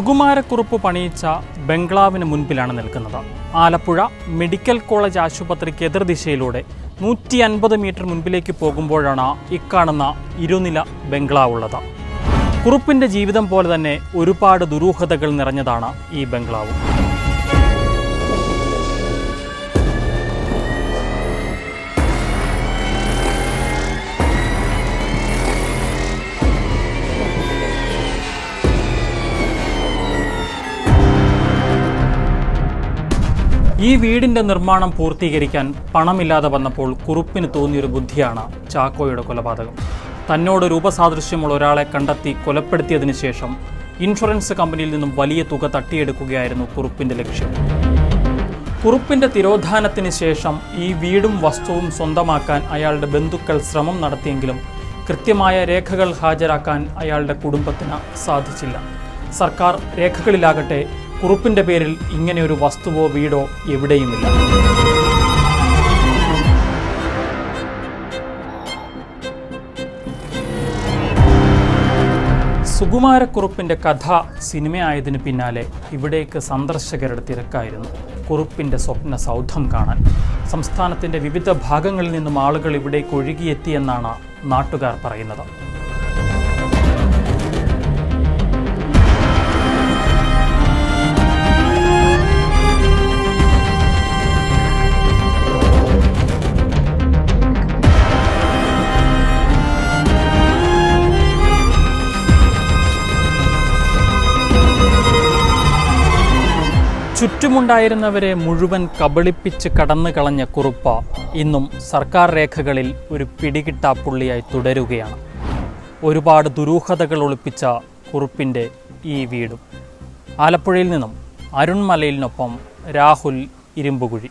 സുകുമാരക്കുറുപ്പ് പണിയിച്ച ബംഗ്ലാവിന് മുൻപിലാണ് നിൽക്കുന്നത്. Alappuzha medical college ആശുപത്രിക്ക് എതിർദിശയിലൂടെ 150 metre മുൻപിലേക്ക് പോകുമ്പോഴാണ് ഇക്കാണുന്ന ഇരുനില ബംഗ്ലാവുള്ളത്. കുറുപ്പിൻ്റെ ജീവിതം പോലെ തന്നെ ഒരുപാട് ദുരൂഹതകൾ നിറഞ്ഞതാണ് ഈ ബംഗ്ലാവ്. ഈ വീടിൻ്റെ നിർമ്മാണം പൂർത്തീകരിക്കാൻ പണമില്ലാതെ വന്നപ്പോൾ കുറുപ്പിന് തോന്നിയൊരു ബുദ്ധിയാണ് ചാക്കോയുടെ കൊലപാതകം. തന്നോട് രൂപസാദൃശ്യമുള്ള ഒരാളെ കണ്ടെത്തി കൊലപ്പെടുത്തിയതിനു ശേഷം ഇൻഷുറൻസ് കമ്പനിയിൽ നിന്നും വലിയ തുക തട്ടിയെടുക്കുകയായിരുന്നു കുറുപ്പിൻ്റെ ലക്ഷ്യം. കുറുപ്പിൻ്റെ തിരോധാനത്തിന് ശേഷം ഈ വീടും വസ്തുവും സ്വന്തമാക്കാൻ അയാളുടെ ബന്ധുക്കൾ ശ്രമം നടത്തിയെങ്കിലും കൃത്യമായ രേഖകൾ ഹാജരാക്കാൻ അയാളുടെ കുടുംബത്തിന് സാധിച്ചില്ല. സർക്കാർ രേഖകളിലാകട്ടെ കുറുപ്പിൻ്റെ പേരിൽ ഇങ്ങനെയൊരു വസ്തുവോ വീടോ എവിടെയുമില്ല. സുകുമാരക്കുറുപ്പിൻ്റെ കഥ സിനിമയായതിനു പിന്നാലെ ഇവിടേക്ക് സന്ദർശകരുടെ തിരക്കായിരുന്നു. കുറുപ്പിൻ്റെ സ്വപ്ന സൗധം കാണാൻ സംസ്ഥാനത്തിൻ്റെ വിവിധ ഭാഗങ്ങളിൽ നിന്നും ആളുകൾ ഇവിടേക്ക് ഒഴുകിയെത്തിയെന്നാണ് നാട്ടുകാർ പറയുന്നത്. ചുറ്റുമുണ്ടായിരുന്നവരെ മുഴുവൻ കബളിപ്പിച്ച് കടന്നു കളഞ്ഞ കുറുപ്പ് ഇന്നും സർക്കാർ രേഖകളിൽ ഒരു പിടികിട്ടാപ്പുള്ളിയായി തുടരുകയാണ്. ഒരുപാട് ദുരൂഹതകൾ ഒളിപ്പിച്ച കുറുപ്പിൻ്റെ ഈ വീടും. ആലപ്പുഴയിൽ നിന്നും അരുൺ മലയിലിനൊപ്പം രാഹുൽ ഇരുമ്പുകുഴി.